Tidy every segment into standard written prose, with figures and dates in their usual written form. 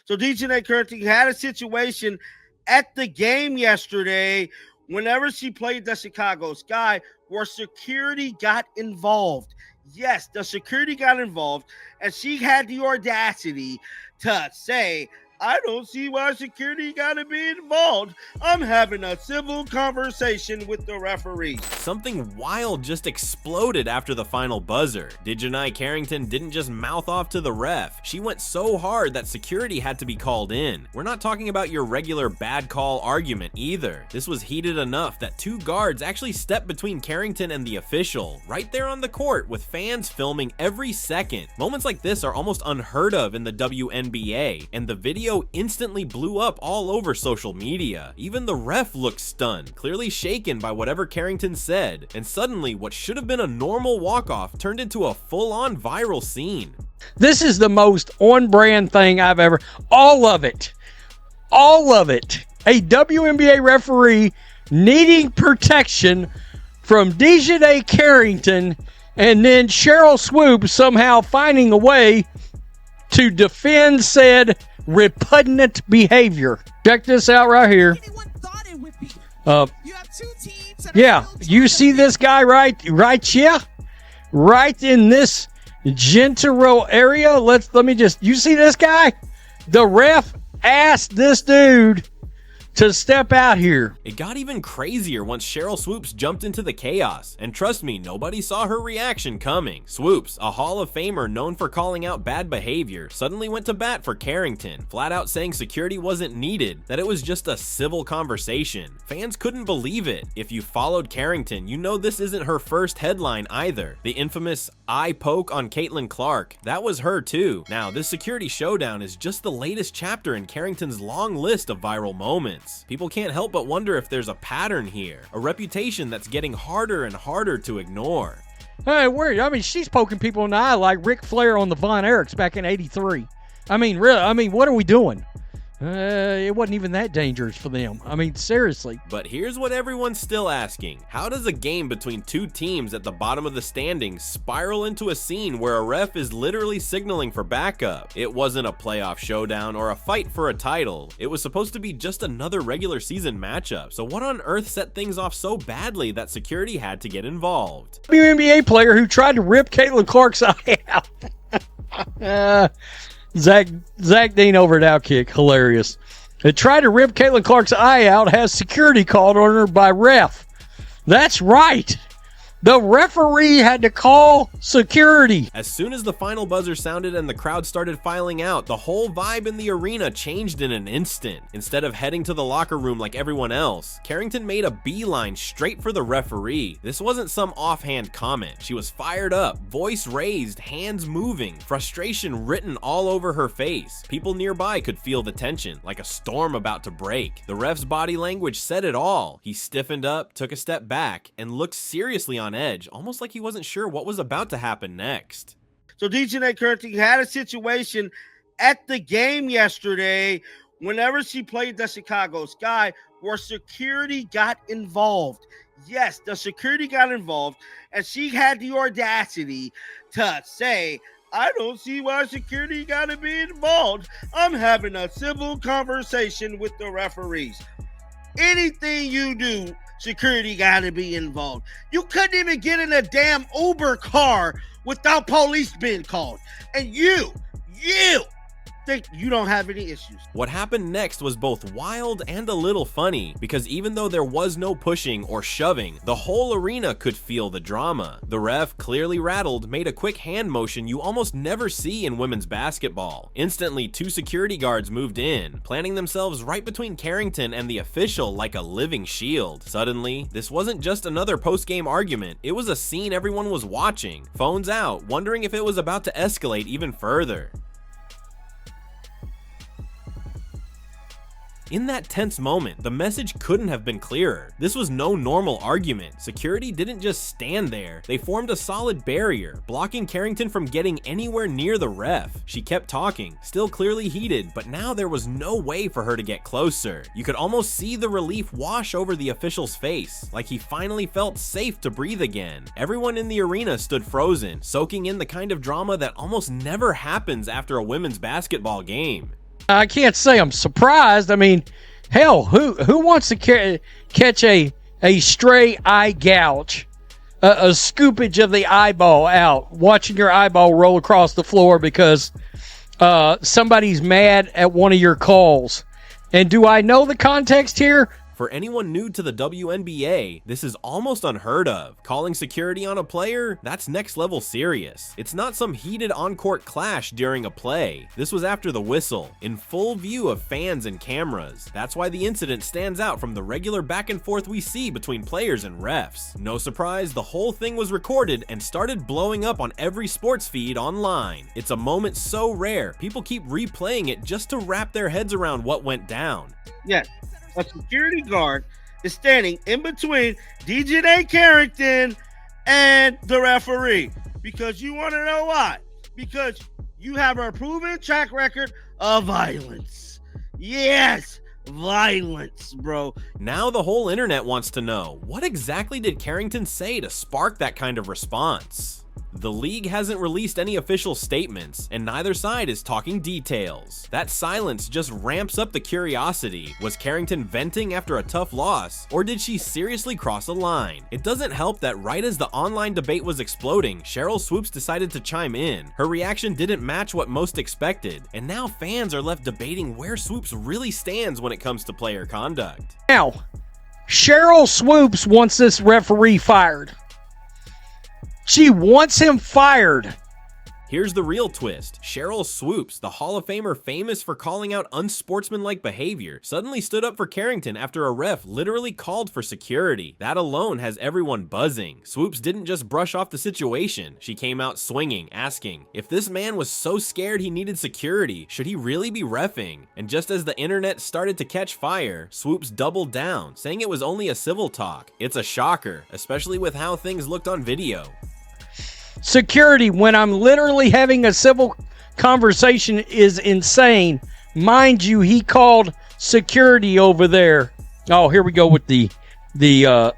So Dijonai Carrington had a situation at the game yesterday whenever she played the Chicago Sky where security got involved. Yes, the security got involved, and she had the audacity to say, I don't see why security got to be involved. I'm having a civil conversation with the referee. Something wild just exploded after the final buzzer. Dijonai Carrington didn't just mouth off to the ref. She went so hard that security had to be called in. We're not talking about your regular bad call argument either. This was heated enough that two guards actually stepped between Carrington and the official, right there on the court with fans filming every second. Moments like this are almost unheard of in the WNBA, and the video instantly blew up all over social media. Even the ref looked stunned, clearly shaken by whatever Carrington said, and suddenly what should have been a normal walk-off turned into a full-on viral scene. This is the most on-brand thing I've ever... All of it. A WNBA referee needing protection from Dijonai Carrington, and then Cheryl Swoop somehow finding a way to defend said repugnant behavior. Check this out right here. Yeah, you see this guy right here? Right in this Gentile area. Let me just, you see this guy? The ref asked this dude to step out here. It got even crazier once Cheryl Swoops jumped into the chaos, and trust me, nobody saw her reaction coming. Swoops, a Hall of Famer known for calling out bad behavior, suddenly went to bat for Carrington, flat out saying security wasn't needed, that it was just a civil conversation. Fans couldn't believe it. If you followed Carrington, you know this isn't her first headline either. The infamous eye poke on Caitlin Clark, that was her too. Now, this security showdown is just the latest chapter in Carrington's long list of viral moments. People can't help but wonder if there's a pattern here, a reputation that's getting harder and harder to ignore. Hey, weird. I mean, she's poking people in the eye like Ric Flair on the Von Erichs back in '83. I mean, really, what are we doing? It wasn't even that dangerous for them. I mean, seriously. But here's what everyone's still asking. How does a game between two teams at the bottom of the standings spiral into a scene where a ref is literally signaling for backup? It wasn't a playoff showdown or a fight for a title. It was supposed to be just another regular season matchup. So what on earth set things off so badly that security had to get involved? WNBA player who tried to rip Caitlin Clark's eye out. Zach Dean over at Outkick, hilarious. They tried to rip Caitlin Clark's eye out, has security called on her by ref. That's right. The referee had to call security. As soon as the final buzzer sounded and the crowd started filing out, the whole vibe in the arena changed in an instant. Instead of heading to the locker room like everyone else, Carrington made a beeline straight for the referee. This wasn't some offhand comment. She was fired up, voice raised, hands moving, frustration written all over her face. People nearby could feel the tension, like a storm about to break. The ref's body language said it all. He stiffened up, took a step back, and looked seriously on edge, almost like he wasn't sure what was about to happen next. So Dijonai Carrington had a situation at the game yesterday whenever she played the Chicago Sky where security got involved. Yes, the security got involved, and she had the audacity to say, I don't see why security got to be involved. I'm having a civil conversation with the referees. Anything you do, security got to be involved. You couldn't even get in a damn Uber car without police being called. And you think you don't have any issues. What happened next was both wild and a little funny, because even though there was no pushing or shoving, the whole arena could feel the drama. The ref, clearly rattled, made a quick hand motion you almost never see in women's basketball. Instantly, two security guards moved in, planting themselves right between Carrington and the official like a living shield. Suddenly, this wasn't just another post-game argument, it was a scene everyone was watching, phones out, wondering if it was about to escalate even further. In that tense moment, the message couldn't have been clearer. This was no normal argument. Security didn't just stand there. They formed a solid barrier, blocking Carrington from getting anywhere near the ref. She kept talking, still clearly heated, but now there was no way for her to get closer. You could almost see the relief wash over the official's face, like he finally felt safe to breathe again. Everyone in the arena stood frozen, soaking in the kind of drama that almost never happens after a women's basketball game. I can't say I'm surprised. I mean, hell, who wants to catch a stray eye gouge, a scoopage of the eyeball out, watching your eyeball roll across the floor because somebody's mad at one of your calls? And do I know the context here? For anyone new to the WNBA, this is almost unheard of. Calling security on a player? That's next level serious. It's not some heated on-court clash during a play. This was after the whistle, in full view of fans and cameras. That's why the incident stands out from the regular back and forth we see between players and refs. No surprise, the whole thing was recorded and started blowing up on every sports feed online. It's a moment so rare, people keep replaying it just to wrap their heads around what went down. Yes. A security guard is standing in between Dijonai Carrington and the referee. Because you want to know why? Because you have a proven track record of violence. Yes, violence, bro. Now the whole internet wants to know, what exactly did Carrington say to spark that kind of response? The league hasn't released any official statements, and neither side is talking details. That silence just ramps up the curiosity. Was Carrington venting after a tough loss, or did she seriously cross a line? It doesn't help that right as the online debate was exploding, Sheryl Swoopes decided to chime in. Her reaction didn't match what most expected, and now fans are left debating where Swoopes really stands when it comes to player conduct. Now, Sheryl Swoopes wants this referee fired. She wants him fired. Here's the real twist. Sheryl Swoopes, the Hall of Famer famous for calling out unsportsmanlike behavior, suddenly stood up for Carrington after a ref literally called for security. That alone has everyone buzzing. Swoopes didn't just brush off the situation. She came out swinging, asking, if this man was so scared he needed security, should he really be reffing? And just as the internet started to catch fire, Swoopes doubled down, saying it was only a civil talk. It's a shocker, especially with how things looked on video. Security, when I'm literally having a civil conversation, is insane. Mind you, he called security over there. Oh, here we go with the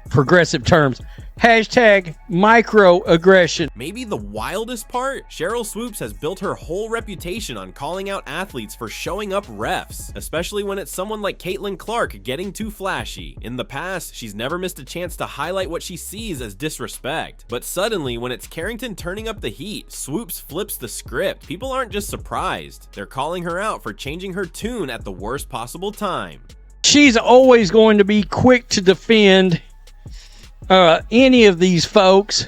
progressive terms. Hashtag microaggression. Maybe the wildest part? Sheryl Swoopes has built her whole reputation on calling out athletes for showing up refs, especially when it's someone like Caitlin Clark getting too flashy. In the past, she's never missed a chance to highlight what she sees as disrespect. But suddenly, when it's Carrington turning up the heat, Swoopes flips the script. People aren't just surprised, they're calling her out for changing her tune at the worst possible time. She's always going to be quick to defend any of these folks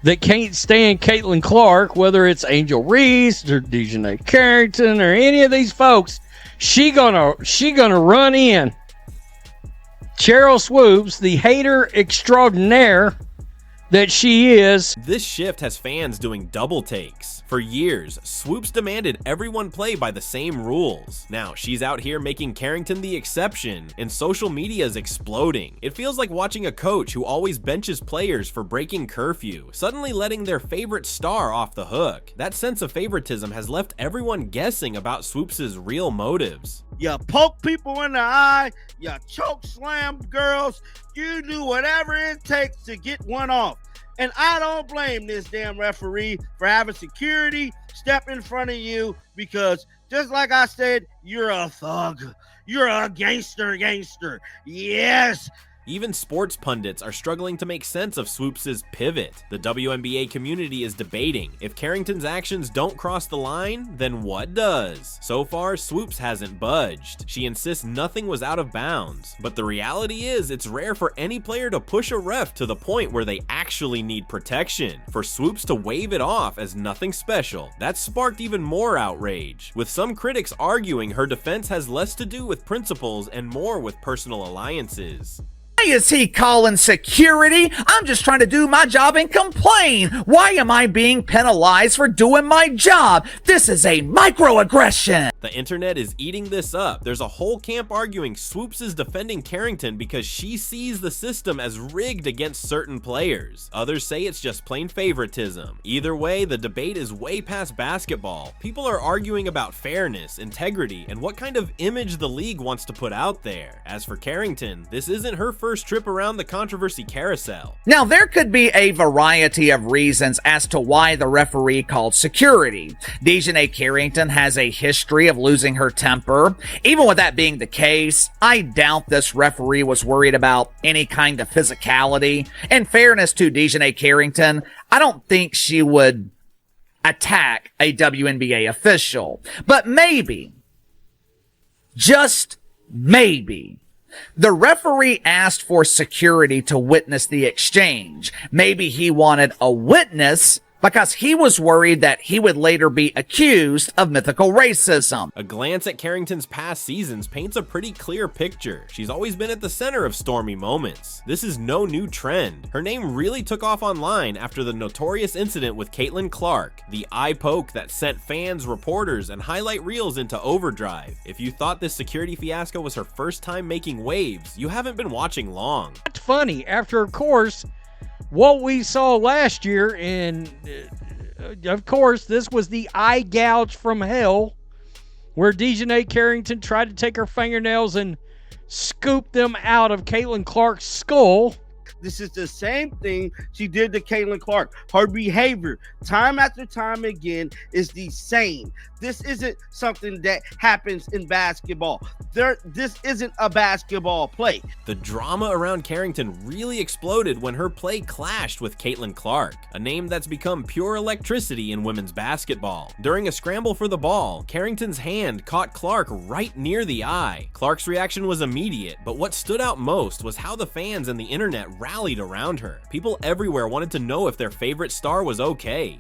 that can't stand Caitlin Clark, whether it's Angel Reese or Dijonai Carrington or any of these folks. She gonna run in. Sheryl Swoopes, the hater extraordinaire that she is. This shift has fans doing double takes. For years, Swoopes demanded everyone play by the same rules. Now, she's out here making Carrington the exception, and social media is exploding. It feels like watching a coach who always benches players for breaking curfew, suddenly letting their favorite star off the hook. That sense of favoritism has left everyone guessing about Swoopes' real motives. You poke people in the eye, you choke slam girls, you do whatever it takes to get one off. And I don't blame this damn referee for having security step in front of you because, just like I said, you're a thug. You're a gangster. Yes. Even sports pundits are struggling to make sense of Swoopes' pivot. The WNBA community is debating, if Carrington's actions don't cross the line, then what does? So far, Swoopes hasn't budged. She insists nothing was out of bounds. But the reality is, it's rare for any player to push a ref to the point where they actually need protection. For Swoopes to wave it off as nothing special, that sparked even more outrage, with some critics arguing her defense has less to do with principles and more with personal alliances. Why is he calling security? I'm just trying to do my job and complain. Why am I being penalized for doing my job? This is a microaggression. The internet is eating this up. There's a whole camp arguing Swoopes is defending Carrington because she sees the system as rigged against certain players. Others say it's just plain favoritism. Either way, the debate is way past basketball. People are arguing about fairness, integrity, and what kind of image the league wants to put out there. As for Carrington, this isn't her first trip around the controversy carousel. Now, there could be a variety of reasons as to why the referee called security. Dijonai Carrington has a history of losing her temper. Even with that being the case, I doubt this referee was worried about any kind of physicality. In fairness to Dijonai Carrington, I don't think she would attack a WNBA official. But maybe, just maybe, the referee asked for security to witness the exchange. Maybe he wanted a witness because he was worried that he would later be accused of mythical racism. A glance at Carrington's past seasons paints a pretty clear picture. She's always been at the center of stormy moments. This is no new trend. Her name really took off online after the notorious incident with Caitlin Clark, the eye poke that sent fans, reporters, and highlight reels into overdrive. If you thought this security fiasco was her first time making waves, you haven't been watching long. It's funny, after, of course, what we saw last year, and of course, this was the eye gouge from hell, where Dijonai Carrington tried to take her fingernails and scoop them out of Caitlin Clark's skull. This is the same thing she did to Caitlin Clark. Her behavior, time after time again, is the same. This isn't something that happens in basketball. This isn't a basketball play. The drama around Carrington really exploded when her play clashed with Caitlin Clark, a name that's become pure electricity in women's basketball. During a scramble for the ball, Carrington's hand caught Clark right near the eye. Clark's reaction was immediate, but what stood out most was how the fans and the internet rallied around her. People everywhere wanted to know if their favorite star was okay.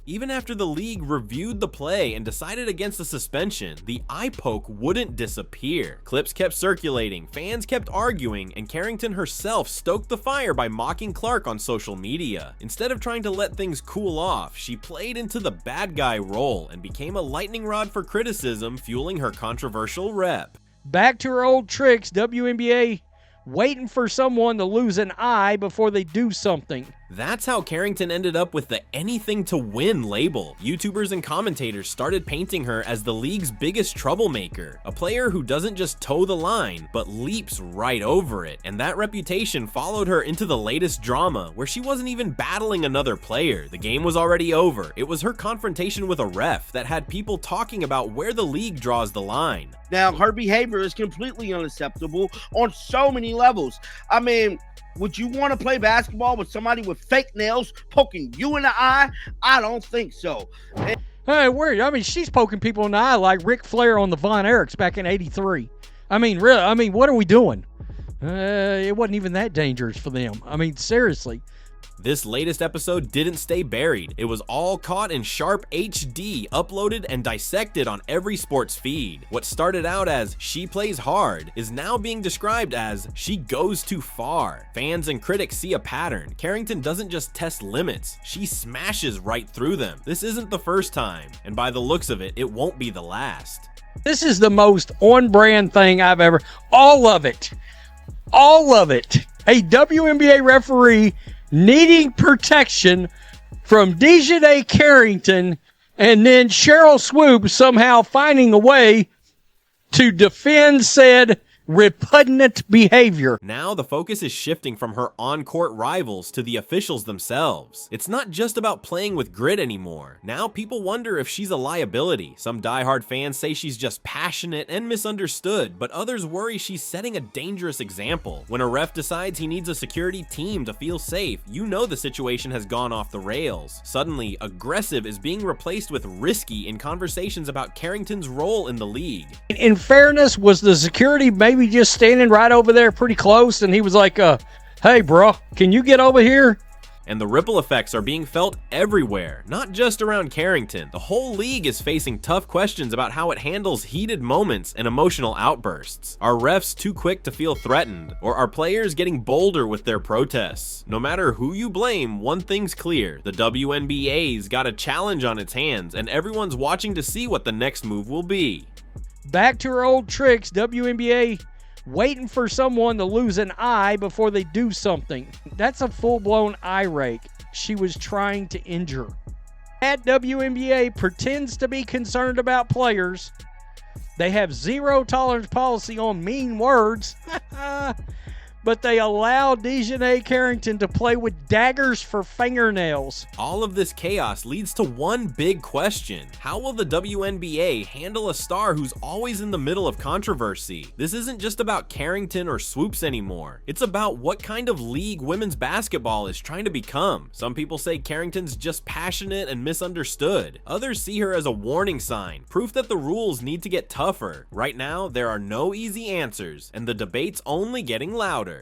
Even after the league reviewed the play and decided against the suspension, the eye poke wouldn't disappear. Clips kept circulating, fans kept arguing, and Carrington herself stoked the fire by mocking Clark on social media. Instead of trying to let things cool off, she played into the bad guy role and became a lightning rod for criticism, fueling her controversial rep. Back to her old tricks, WNBA waiting for someone to lose an eye before they do something. That's how Carrington ended up with the anything to win label. YouTubers and commentators started painting her as the league's biggest troublemaker, a player who doesn't just toe the line, but leaps right over it. And that reputation followed her into the latest drama, where she wasn't even battling another player. The game was already over. It was her confrontation with a ref that had people talking about where the league draws the line. Now, her behavior is completely unacceptable on so many levels. I mean, would you want to play basketball with somebody with fake nails poking you in the eye? I don't think so. Hey, weird. I mean, she's poking people in the eye like Ric Flair on the Von Erichs back in '83. I mean, really, what are we doing? It wasn't even that dangerous for them. I mean, seriously. This latest episode didn't stay buried. It was all caught in sharp HD, uploaded and dissected on every sports feed. What started out as "she plays hard" is now being described as "she goes too far." Fans and critics see a pattern. Carrington doesn't just test limits, she smashes right through them. This isn't the first time, and by the looks of it, it won't be the last. This is the most on-brand thing I've ever... All of it. All of it. A WNBA referee needing protection from Dijonai Carrington, and then Cheryl Swoop somehow finding a way to defend said repugnant behavior. Now the focus is shifting from her on-court rivals to the officials themselves. It's not just about playing with grit anymore. Now people wonder if she's a liability. Some diehard fans say she's just passionate and misunderstood, but others worry she's setting a dangerous example. When a ref decides he needs a security team to feel safe, you know the situation has gone off the rails. Suddenly, aggressive is being replaced with risky in conversations about Carrington's role in the league. In fairness, was the security maybe just standing right over there pretty close, and he was like, hey bro, can you get over here? And the ripple effects are being felt everywhere, not just around Carrington. The whole league is facing tough questions about how it handles heated moments and emotional outbursts. Are refs too quick to feel threatened? Or are players getting bolder with their protests? No matter who you blame, one thing's clear. The WNBA's got a challenge on its hands, and everyone's watching to see what the next move will be. Back to her old tricks, WNBA waiting for someone to lose an eye before they do something. That's a full-blown eye rake she was trying to injure. At WNBA pretends to be concerned about players. They have zero tolerance policy on mean words. but they allow Dijonai Carrington to play with daggers for fingernails. All of this chaos leads to one big question. How will the WNBA handle a star who's always in the middle of controversy? This isn't just about Carrington or Swoops anymore. It's about what kind of league women's basketball is trying to become. Some people say Carrington's just passionate and misunderstood. Others see her as a warning sign, proof that the rules need to get tougher. Right now, there are no easy answers, and the debate's only getting louder.